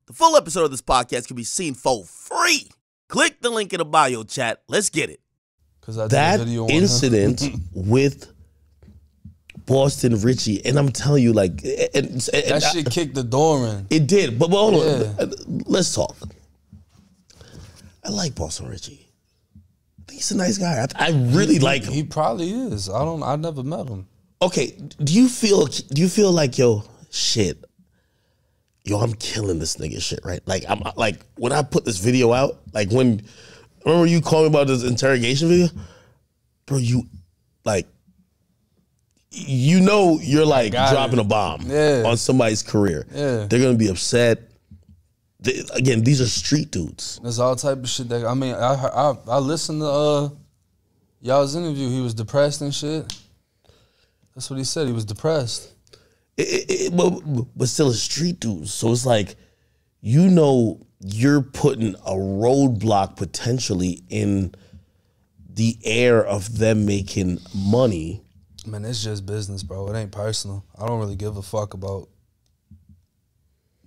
The full episode of this podcast can be seen for free. Click the link in the bio chat. Let's get it. That incident with Boston Richie, and I'm telling you, like, that shit kicked the door in. It did, but hold on. Let's talk. I like Boston Richie. I think he's a nice guy. I really like him. He probably is. I never met him. Okay, do you feel like, yo, shit, yo, I'm killing this nigga shit, right? Like, I'm like, when I put this video out, like, remember you called me about this interrogation video? Bro, you, like, you know you're, like, dropping a bomb on somebody's career. Yeah. They're going to be upset. Again, these are street dudes. There's all type of shit that, I mean, I listened to y'all's interview. He was depressed and shit. That's what he said. He was depressed. But still a street dude. So it's like, you know, you're putting a roadblock potentially in the air of them making money. Man, it's just business, bro. It ain't personal. I don't really give a fuck about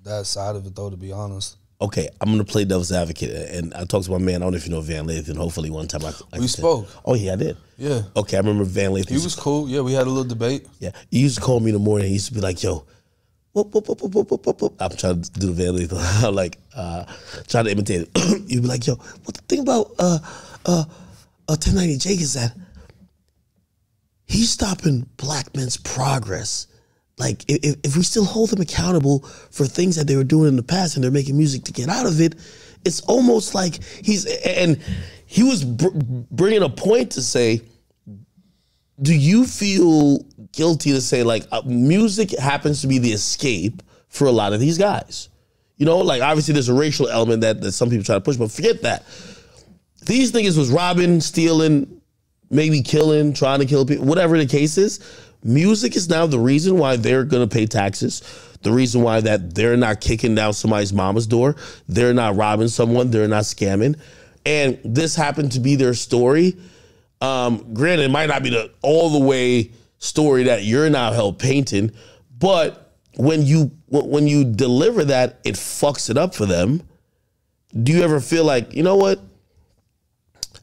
that side of it, though, to be honest. Okay, I'm going to play devil's advocate. And I talked to my man, I don't know if you know Van Lathan. Hopefully one time we spoke. Oh, yeah, I did? Yeah. Okay, I remember Van Lathan. He was cool. Yeah, we had a little debate. Yeah. He used to call me in the morning. He used to be like, yo, whoop, whoop, whoop, whoop, whoop, whoop, whoop. I'm trying to do the Van Lathan. I'm like, trying to imitate it. He'd be like, yo, what the thing about 1090 Jake is that he's stopping black men's progress. Like, if we still hold them accountable for things that they were doing in the past and they're making music to get out of it, it's almost like he was bringing a point to say, do you feel guilty to say, like, music happens to be the escape for a lot of these guys? You know, like, obviously there's a racial element that some people try to push, but forget that. These niggas was robbing, stealing, maybe killing, trying to kill people, whatever the case is. Music is now the reason why they're going to pay taxes, the reason why that they're not kicking down somebody's mama's door, they're not robbing someone, they're not scamming. And this happened to be their story. Granted, it might not be the all the way story that you're now helped painting, but when you deliver that, it fucks it up for them. Do you ever feel like, you know what?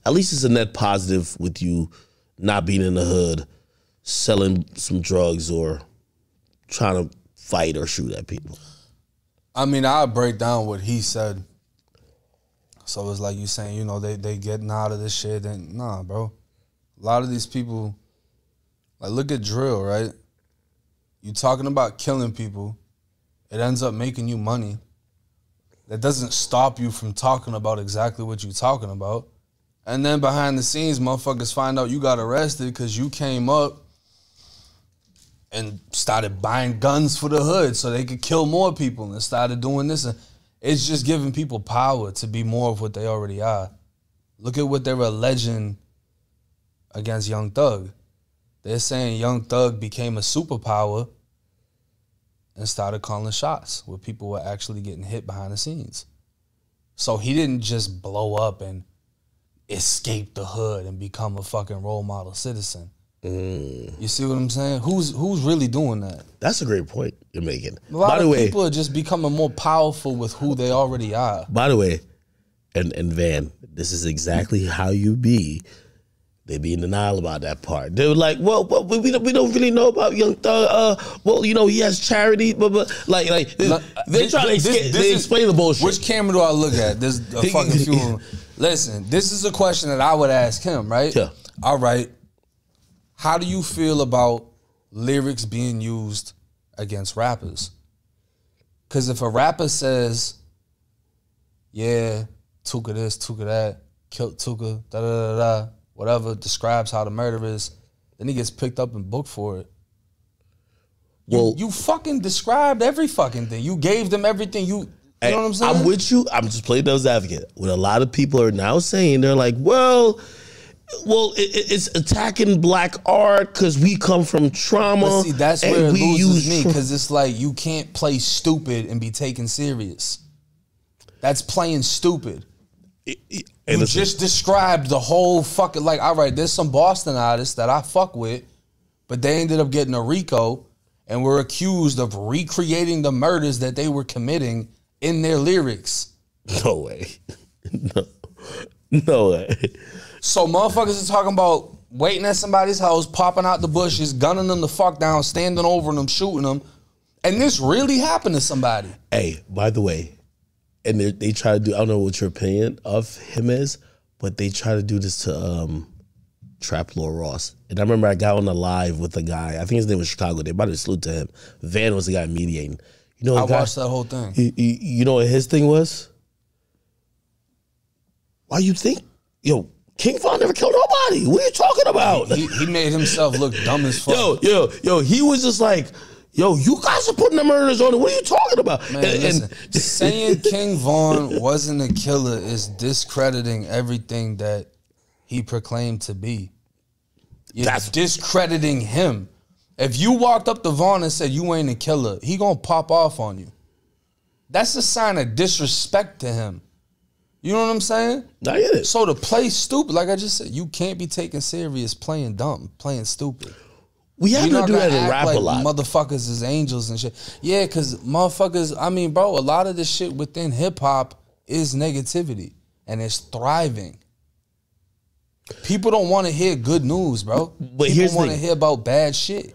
At least it's a net positive with you not being in the hood, selling some drugs or trying to fight or shoot at people? I mean, I'll break down what he said. So it's like you saying, you know, they getting out of this shit. And nah, bro. A lot of these people, like, look at drill, right? You talking about killing people. It ends up making you money. That doesn't stop you from talking about exactly what you're talking about. And then behind the scenes, motherfuckers find out you got arrested because you came up and started buying guns for the hood so they could kill more people and started doing this. And it's just giving people power to be more of what they already are. Look at what they're alleging against Young Thug. They're saying Young Thug became a superpower and started calling shots where people were actually getting hit behind the scenes. So he didn't just blow up and escape the hood and become a fucking role model citizen. You see what I'm saying? Who's really doing that? That's a great point you're making. A lot of people are just becoming more powerful with who they already are. By the way, and Van, this is exactly how you be. They be in denial about that part. They were like, well, we don't really know about Young Thug. Well, you know, he has charity, but they try to explain the bullshit. Which camera do I look at? There's a fucking few of them. Listen, this is a question that I would ask him, right? Yeah. All right. How do you feel about lyrics being used against rappers? Because if a rapper says, yeah, Tuka this, Tuka that, killed Tuka, da-da-da-da, whatever, describes how the murder is, then he gets picked up and booked for it. You fucking described every fucking thing. You gave them everything. You know what I'm saying? I'm with you. I'm just playing devil's advocate. What a lot of people are now saying, they're like, well, it's attacking black art because we come from trauma. But see, that's where it loses me, because it's like you can't play stupid and be taken serious. That's playing stupid. You just described the whole fucking, like, all right, there's some Boston artists that I fuck with, but they ended up getting a RICO and were accused of recreating the murders that they were committing in their lyrics. No way. No way. So motherfuckers are talking about waiting at somebody's house, popping out the bushes, gunning them the fuck down, standing over them, shooting them. And this really happened to somebody. Hey, by the way, and they try to do, I don't know what your opinion of him is, but they try to do this to Trap Lord Ross. And I remember I got on a live with a guy, I think his name was Chicago. They about to salute to him. Van was the guy mediating. You know, I watched that whole thing. You know what his thing was? Why you think, yo, King Von never killed nobody. What are you talking about? He made himself look dumb as fuck. Yo, he was just like, yo, you guys are putting the murders on it. What are you talking about? Man, listen, saying King Von wasn't a killer is discrediting everything that he proclaimed to be. That's discrediting him. If you walked up to Von and said you ain't a killer, he gonna pop off on you. That's a sign of disrespect to him. You know what I'm saying? I get it. So to play stupid, like I just said, you can't be taken serious playing dumb, playing stupid. We have to do that in rap like a lot. Motherfuckers is angels and shit. Yeah, because motherfuckers, I mean, bro, a lot of this shit within hip-hop is negativity. And it's thriving. People don't want to hear good news, bro. But People want to hear about bad shit.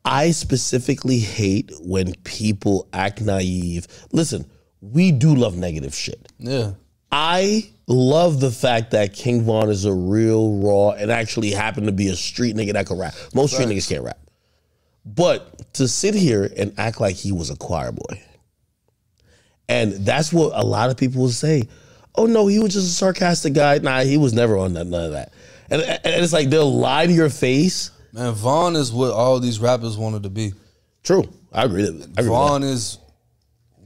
I specifically hate when people act naive. Listen, we do love negative shit. Yeah. I love the fact that King Von is a real raw and actually happened to be a street nigga that can rap. Most street niggas can't rap. But to sit here and act like he was a choir boy. And that's what a lot of people will say. Oh no, he was just a sarcastic guy. Nah, he was never on none of that. And it's like they'll lie to your face. Man, Von is what all these rappers wanted to be. True. I agree with that. Von is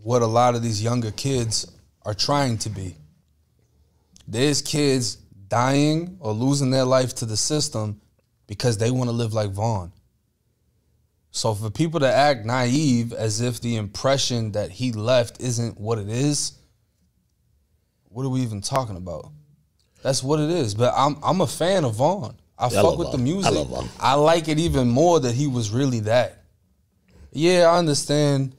what a lot of these younger kids are trying to be. There's kids dying or losing their life to the system because they want to live like Von. So for people to act naive as if the impression that he left isn't what it is, what are we even talking about? That's what it is. But I'm a fan of Von. I fuck with the music. I love Von. I like it even more that he was really that. Yeah, I understand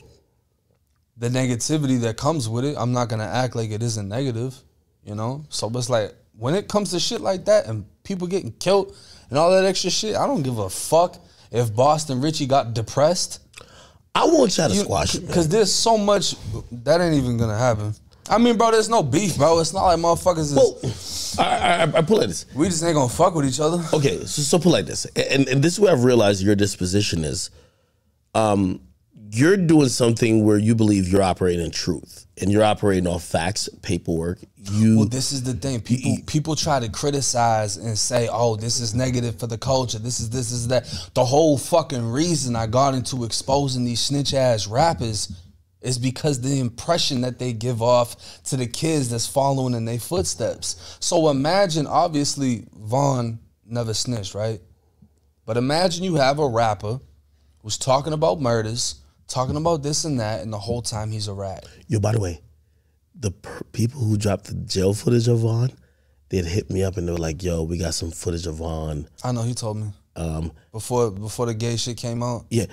the negativity that comes with it. I'm not going to act like it isn't negative, you know? So it's like, when it comes to shit like that and people getting killed and all that extra shit, I don't give a fuck if Boston Richie got depressed. I want y'all to squash it, because there's so much, that ain't even going to happen. I mean, bro, there's no beef, bro. It's not like motherfuckers is... Well, I put it like this. We just ain't going to fuck with each other. Okay, so put it like this. And this is where I've realized your disposition is. You're doing something where you believe you're operating in truth and you're operating off facts, paperwork. Well, this is the thing. People try to criticize and say, oh, this is negative for the culture. This is that. The whole fucking reason I got into exposing these snitch ass rappers is because the impression that they give off to the kids that's following in their footsteps. So imagine, obviously, Von never snitched, right? But imagine you have a rapper who's talking about murders, talking about this and that, and the whole time he's a rat. Yo, by the way, the people who dropped the jail footage of Von, they'd hit me up and they were like, yo, we got some footage of Von. I know, he told me. Before the gay shit came out? Yeah.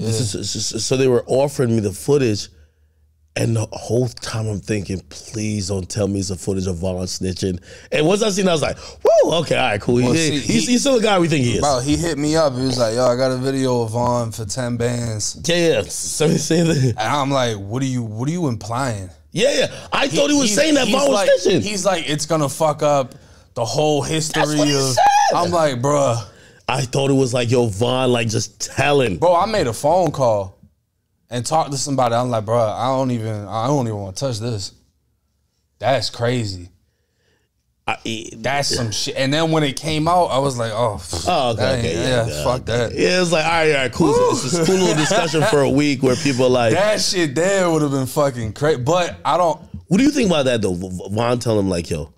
So they were offering me the footage, and the whole time I'm thinking, please don't tell me it's a footage of Von snitching. And once I seen it, I was like, whoa, okay, all right, cool. Well, he's still the guy we think he is. Bro, he hit me up. He was like, yo, I got a video of Von for 10 bands. Yeah. So he said that. And I'm like, what are you implying? Yeah. I thought he was saying that Von was snitching. He's like, it's going to fuck up the whole history That's what he of... said. I'm like, bruh. I thought it was like, yo, Von, like, just telling. Bro, I made a phone call and talked to somebody. I'm like, bro, I don't even want to touch this. That's crazy. That's some shit. And then when it came out, I was like, oh, okay. Yeah, fuck that. Yeah, it's like, all right, cool. It's a cool little discussion for a week where people are like... That shit there would have been fucking crazy. But I don't... What do you think about that, though? Von telling him, like, yo,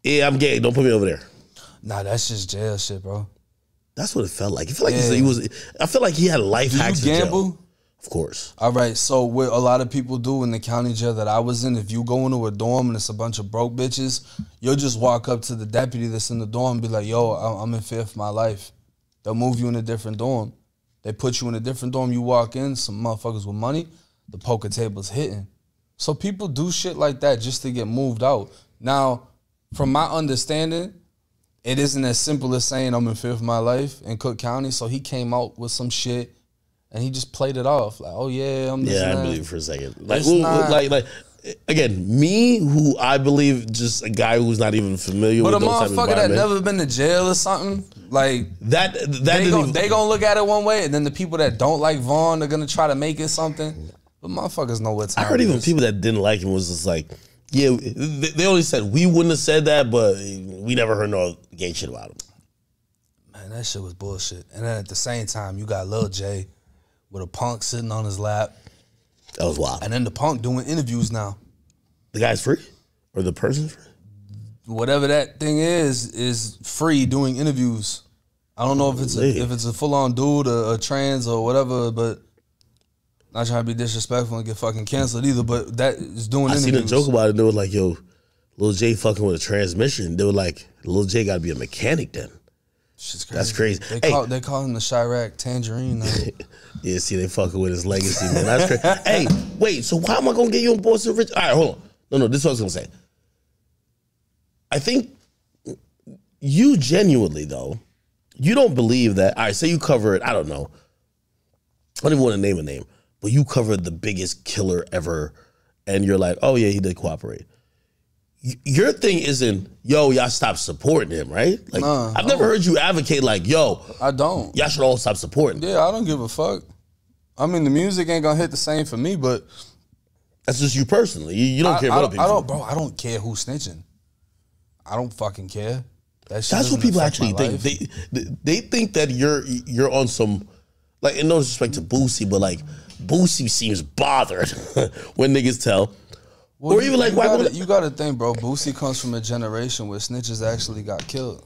yeah, I'm gay. Don't put me over there. Nah, that's just jail shit, bro. That's what it felt like. I feel like he was... I feel like he had life hacks in jail. Do you gamble? Of course. All right, so what a lot of people do in the county jail that I was in, if you go into a dorm and it's a bunch of broke bitches, you'll just walk up to the deputy that's in the dorm and be like, yo, I'm in fear for my life. They'll move you in a different dorm. They put you in a different dorm. You walk in, some motherfuckers with money. the poker table's hitting. So people do shit like that just to get moved out. Now, from my understanding, it isn't as simple as saying I'm in fear for my life in Cook County. So he came out with some shit and he just played it off. Like, oh yeah, I'm this. Yeah, and I that. believe for a second. Like, again, me, who I believe just a guy who's not even familiar But with a those type of motherfucker that environment. never been to jail or something, like they gonna look at it one way, and then the people that don't like Vaughn are gonna try to make it something. But motherfuckers know what time I heard it even is. people that didn't like him was just like, yeah, they only said we wouldn't have said that, but we never heard no gay shit about him. Man, that shit was bullshit. And then at the same time, you got Lil J with a punk sitting on his lap. That was wild. And then the punk doing interviews now. The guy's free? Or the person's free? Whatever that thing is free doing interviews. I don't know if it's a full-on dude or a trans or whatever, but not trying to be disrespectful and get fucking canceled either, but that is doing interviews. I seen a joke about it. They were like, yo, Lil J fucking with a transmission. They were like, Lil J got to be a mechanic then. Shit's crazy. That's crazy. They call him the Chirac Tangerine now. Yeah, see, they fucking with his legacy, man. That's crazy. Hey, wait, so how am I going to get you on board to Rich? All right, hold on. No, this is what I was going to say. I think you genuinely, though, you don't believe that, all right, say you covered, I don't know, I don't even want to name a name, but you covered the biggest killer ever, and you're like, oh, yeah, he did cooperate. Your thing isn't, yo, y'all stop supporting him, right? Like, I've never heard you advocate like, yo, I don't. Y'all should all stop supporting him. Yeah, I don't give a fuck. I mean, the music ain't gonna hit the same for me, but that's just you personally. You don't care about people. I don't care who's snitching. I don't fucking care. That's what people actually think. They think that you're on some, like, in no disrespect to Boosie, but like Boosie seems bothered when niggas tell. Well, or even like, you gotta think, bro. Boosie comes from a generation where snitches actually got killed.